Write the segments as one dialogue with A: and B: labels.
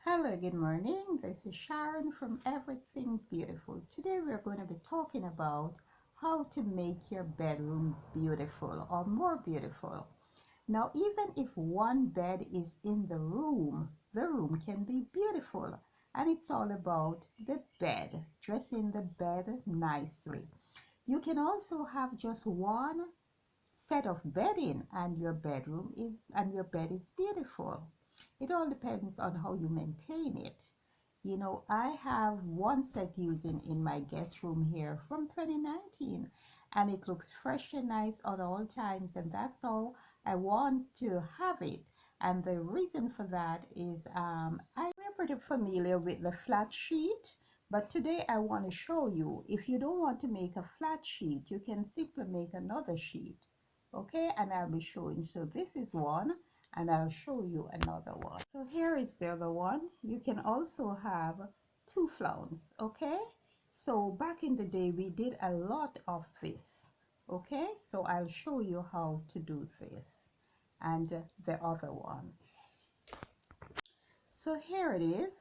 A: Hello, good morning. This is Sharon from Everything Beautiful. Today we're going to be talking about how to make your bedroom beautiful or more beautiful. Now, even if one bed is in the room can be beautiful. And it's all about the bed, dressing the bed nicely. You can also have just one set of bedding and your bed is beautiful. It all depends on how you maintain it. I have one set using in my guest room here from 2019, and it looks fresh and nice at all times, and that's how I want to have it. And the reason for that is we're pretty familiar with the flat sheet, but today I want to show you, if you don't want to make a flat sheet, you can simply make another sheet. Okay, and I'll be showing. So this is one, and I'll show you another one. So here is the other one. You can also have two flowers. Okay, so back in the day we did a lot of this. Okay, so I'll show you how to do this and the other one. So here it is,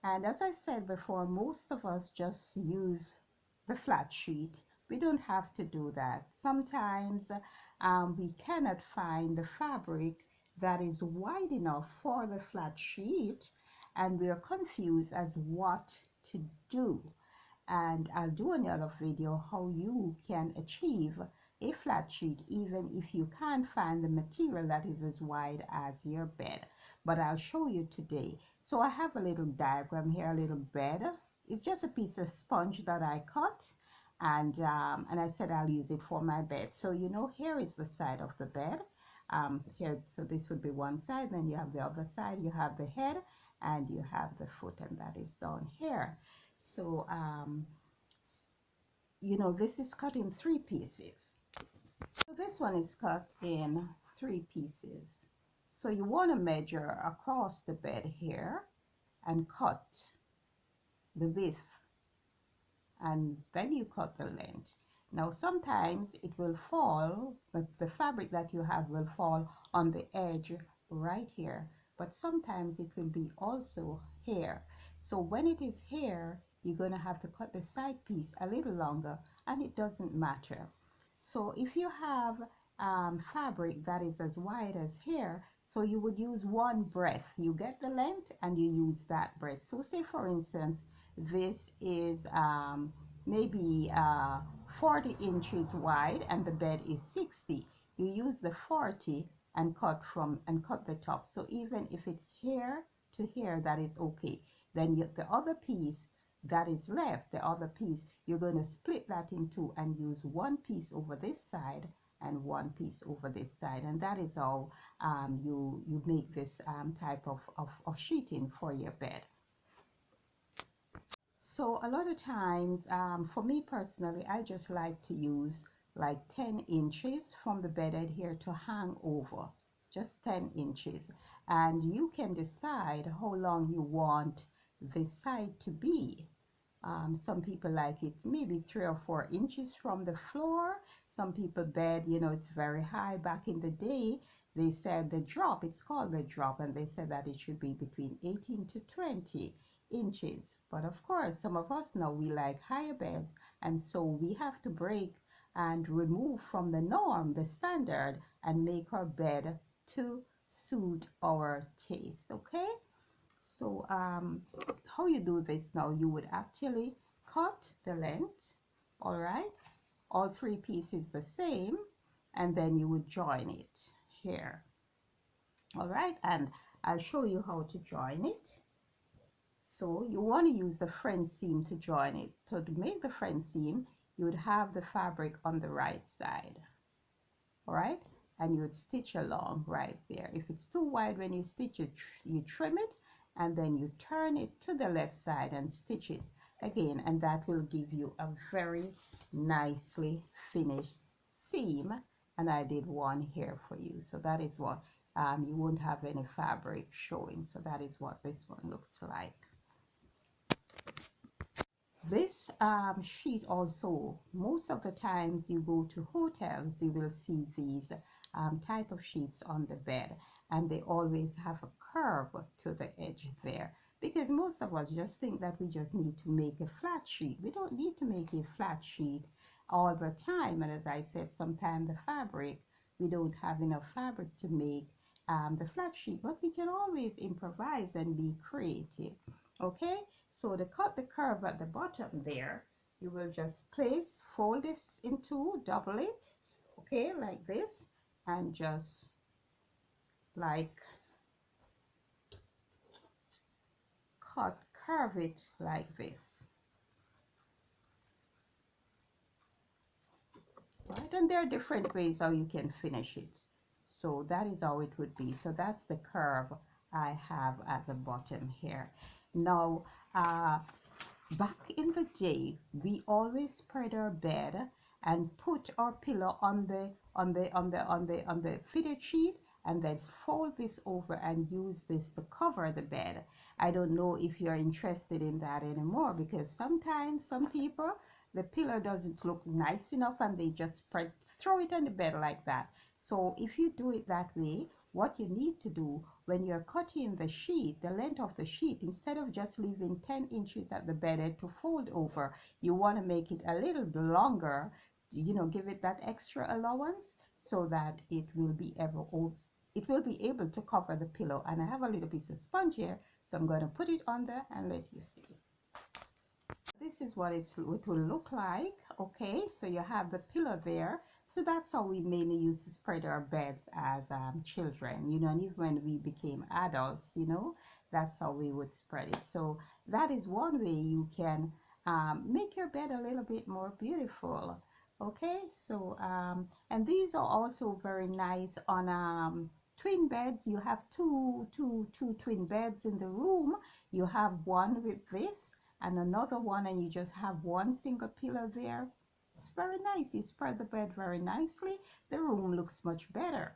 A: and as I said before, most of us just use the flat sheet. We don't have to do that. Sometimes we cannot find the fabric that is wide enough for the flat sheet, and we are confused as what to do. And I'll do another video how you can achieve a flat sheet even if you can't find the material that is as wide as your bed. But I'll show you today. So I have a little diagram here, a little bed. It's just a piece of sponge that I cut, and I said I'll use it for my bed. So here is the side of the bed. Here, so this would be one side, then you have the other side, you have the head, and you have the foot, and that is down here. So this is cut in three pieces. So this one is cut in three pieces. So you want to measure across the bed here and cut the width, and then you cut the length. Now sometimes it will fall, but the fabric that you have will fall on the edge right here, but sometimes it will be also here. So when it is here, you're going to have to cut the side piece a little longer, and it doesn't matter. So if you have fabric that is as wide as here, so you would use one breadth. You get the length and you use that breadth. So say for instance this is maybe 40 inches wide and the bed is 60. You use the 40 and cut the top. So even if it's here to here, that is okay. Then the other piece that is left, the other piece, you're going to split that in two and use one piece over this side and one piece over this side, and that is how you make this type of sheeting for your bed. So a lot of times, for me personally, I just like to use like 10 inches from the bed head here to hang over, just 10 inches. And you can decide how long you want this side to be. Some people like it maybe 3 or 4 inches from the floor. Some people bed, it's very high. Back in the day, they said the drop, it's called the drop, and they said that it should be between 18 to 20 inches. But of course, some of us now, we like higher beds, and so we have to break and remove from the norm, the standard, and make our bed to suit our taste, okay? So how you do this now, you would actually cut the length, all right, all three pieces the same, and then you would join it here, all right, and I'll show you how to join it. So you want to use the front seam to join it. So to make the front seam, you would have the fabric on the right side, all right, and you would stitch along right there. If it's too wide when you stitch it, you trim it, and then you turn it to the left side and stitch it again, and that will give you a very nicely finished seam. And I did one here for you, so that is what you won't have any fabric showing. So that is what this one looks like. This sheet also, most of the times you go to hotels, you will see these type of sheets on the bed, and they always have a curve to the edge there. because most of us just think that we just need to make a flat sheet. We don't need to make a flat sheet all the time. And as I said, sometimes the fabric, we don't have enough fabric to make the flat sheet, but we can always improvise and be creative. Okay, so to cut the curve at the bottom there, you will just fold this in two, double it, okay, like this, and just like curve it like this. Right, and there are different ways how you can finish it. So that is how it would be. So that's the curve I have at the bottom here. Now, back in the day, we always spread our bed and put our pillow on the fitted sheet, and then fold this over and use this to cover the bed. I don't know if you're interested in that anymore, because sometimes some people, the pillow doesn't look nice enough and they just throw it on the bed like that. So if you do it that way, what you need to do when you're cutting the sheet, the length of the sheet, instead of just leaving 10 inches at the bed to fold over, you want to make it a little longer, give it that extra allowance so that it will be able to cover the pillow. And I have a little piece of sponge here, so I'm going to put it on there and let you see. This is what it will look like. Okay, so you have the pillow there. So that's how we mainly used to spread our beds as children, and even when we became adults, that's how we would spread it. So that is one way you can make your bed a little bit more beautiful. Okay, so and these are also very nice on twin beds. You have two twin beds in the room. You have one with this and another one, and you just have one single pillow there. It's very nice. You spread the bed very nicely. The room looks much better.